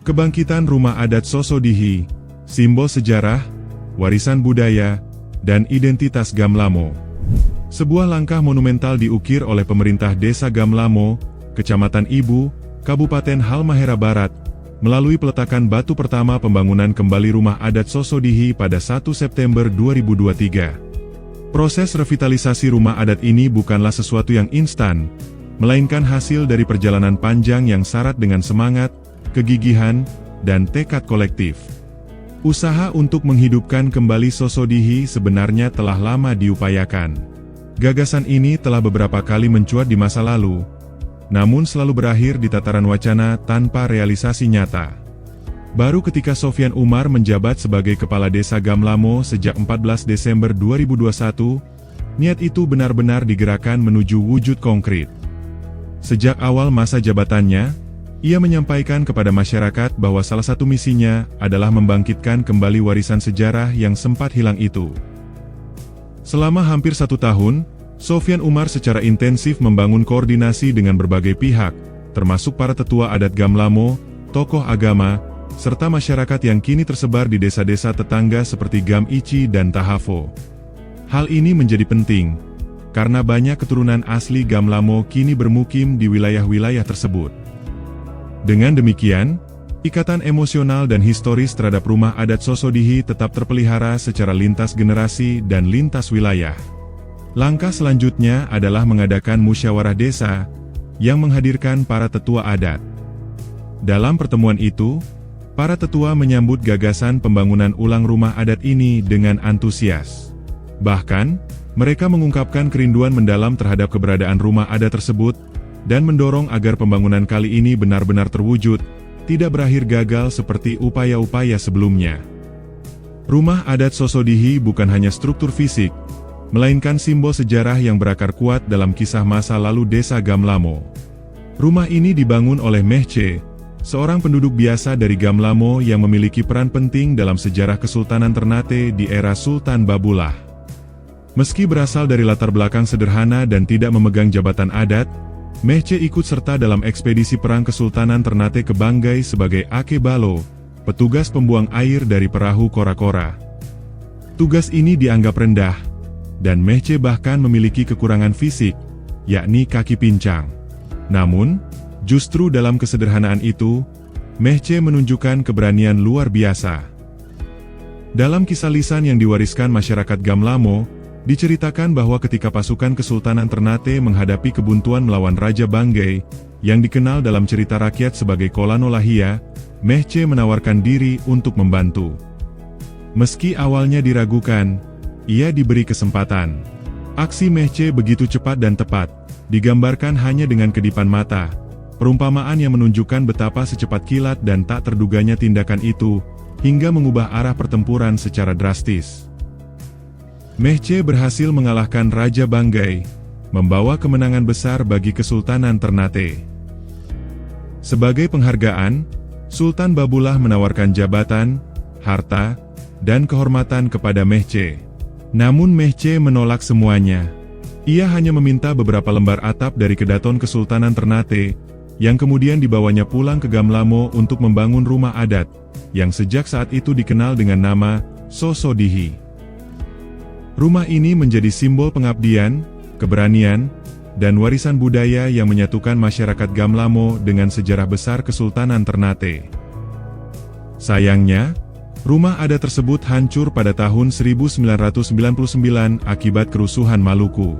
Kebangkitan rumah adat Sosodihi, simbol sejarah, warisan budaya, dan identitas Gamlamo. Sebuah langkah monumental diukir oleh pemerintah Desa Gamlamo, Kecamatan Ibu, Kabupaten Halmahera Barat, melalui peletakan batu pertama pembangunan kembali rumah adat Sosodihi pada 1 September 2023. Proses revitalisasi rumah adat ini bukanlah sesuatu yang instan, melainkan hasil dari perjalanan panjang yang syarat dengan semangat, kegigihan, dan tekad kolektif. Usaha untuk menghidupkan kembali Sosodihi sebenarnya telah lama diupayakan. Gagasan ini telah beberapa kali mencuat di masa lalu, namun selalu berakhir di tataran wacana tanpa realisasi nyata. Baru ketika Sofyan Umar menjabat sebagai Kepala Desa Gamlamo sejak 14 Desember 2021, niat itu benar-benar digerakkan menuju wujud konkret. Sejak awal masa jabatannya, ia menyampaikan kepada masyarakat bahwa salah satu misinya adalah membangkitkan kembali warisan sejarah yang sempat hilang itu. Selama hampir 1 tahun, Sofyan Umar secara intensif membangun koordinasi dengan berbagai pihak, termasuk para tetua adat Gamlamo, tokoh agama, serta masyarakat yang kini tersebar di desa-desa tetangga seperti Gam Ici dan Tahafo. Hal ini menjadi penting, karena banyak keturunan asli Gamlamo kini bermukim di wilayah-wilayah tersebut. Dengan demikian, ikatan emosional dan historis terhadap rumah adat Sosodihi tetap terpelihara secara lintas generasi dan lintas wilayah. Langkah selanjutnya adalah mengadakan musyawarah desa, yang menghadirkan para tetua adat. Dalam pertemuan itu, para tetua menyambut gagasan pembangunan ulang rumah adat ini dengan antusias. Bahkan, mereka mengungkapkan kerinduan mendalam terhadap keberadaan rumah adat tersebut, dan mendorong agar pembangunan kali ini benar-benar terwujud, tidak berakhir gagal seperti upaya-upaya sebelumnya. Rumah adat Sosodihi bukan hanya struktur fisik, melainkan simbol sejarah yang berakar kuat dalam kisah masa lalu Desa Gamlamo. Rumah ini dibangun oleh Mehce, seorang penduduk biasa dari Gamlamo yang memiliki peran penting dalam sejarah Kesultanan Ternate di era Sultan Babullah. Meski berasal dari latar belakang sederhana dan tidak memegang jabatan adat, Mehce ikut serta dalam ekspedisi perang Kesultanan Ternate ke Banggai sebagai Ake Balo, petugas pembuang air dari perahu kora-kora. Tugas ini dianggap rendah, dan Mehce bahkan memiliki kekurangan fisik, yakni kaki pincang. Namun, justru dalam kesederhanaan itu, Mehce menunjukkan keberanian luar biasa. Dalam kisah lisan yang diwariskan masyarakat Gamlamo, diceritakan bahwa ketika pasukan Kesultanan Ternate menghadapi kebuntuan melawan Raja Banggai, yang dikenal dalam cerita rakyat sebagai Kolano Lahia, Mehce menawarkan diri untuk membantu. Meski awalnya diragukan, ia diberi kesempatan. Aksi Mehce begitu cepat dan tepat, digambarkan hanya dengan kedipan mata, perumpamaan yang menunjukkan betapa secepat kilat dan tak terduganya tindakan itu, hingga mengubah arah pertempuran secara drastis. Mehce berhasil mengalahkan Raja Banggai, membawa kemenangan besar bagi Kesultanan Ternate. Sebagai penghargaan, Sultan Babullah menawarkan jabatan, harta, dan kehormatan kepada Mehce. Namun Mehce menolak semuanya. Ia hanya meminta beberapa lembar atap dari kedaton Kesultanan Ternate, yang kemudian dibawanya pulang ke Gamlamo untuk membangun rumah adat, yang sejak saat itu dikenal dengan nama Sosodihi. Rumah ini menjadi simbol pengabdian, keberanian, dan warisan budaya yang menyatukan masyarakat Gamlamo dengan sejarah besar Kesultanan Ternate. Sayangnya, rumah adat tersebut hancur pada tahun 1999 akibat kerusuhan Maluku.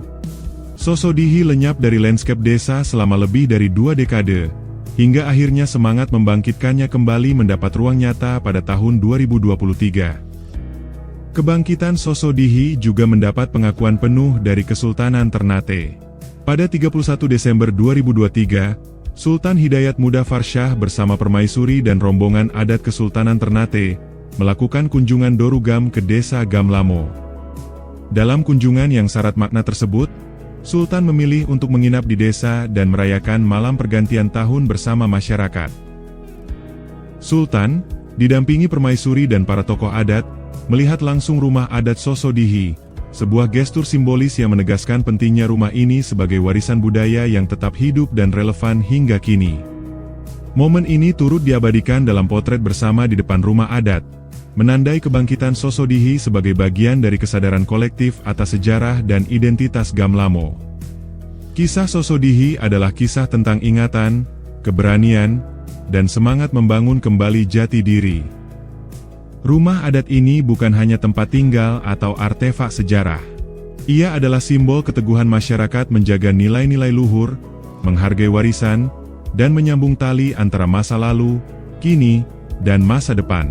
Sosodihi lenyap dari lanskap desa selama lebih dari 2 dekade, hingga akhirnya semangat membangkitkannya kembali mendapat ruang nyata pada tahun 2023. Kebangkitan Sosodihi juga mendapat pengakuan penuh dari Kesultanan Ternate. Pada 31 Desember 2023, Sultan Hidayat Muda Farsyah bersama permaisuri dan rombongan adat Kesultanan Ternate, melakukan kunjungan Dorugam ke Desa Gamlamo. Dalam kunjungan yang syarat makna tersebut, Sultan memilih untuk menginap di desa dan merayakan malam pergantian tahun bersama masyarakat. Sultan, didampingi permaisuri dan para tokoh adat, melihat langsung rumah adat Sosodihi, sebuah gestur simbolis yang menegaskan pentingnya rumah ini sebagai warisan budaya yang tetap hidup dan relevan hingga kini. Momen ini turut diabadikan dalam potret bersama di depan rumah adat, menandai kebangkitan Sosodihi sebagai bagian dari kesadaran kolektif atas sejarah dan identitas Gamlamo. Kisah Sosodihi adalah kisah tentang ingatan, keberanian, dan semangat membangun kembali jati diri. Rumah adat ini bukan hanya tempat tinggal atau artefak sejarah. Ia adalah simbol keteguhan masyarakat menjaga nilai-nilai luhur, menghargai warisan, dan menyambung tali antara masa lalu, kini, dan masa depan.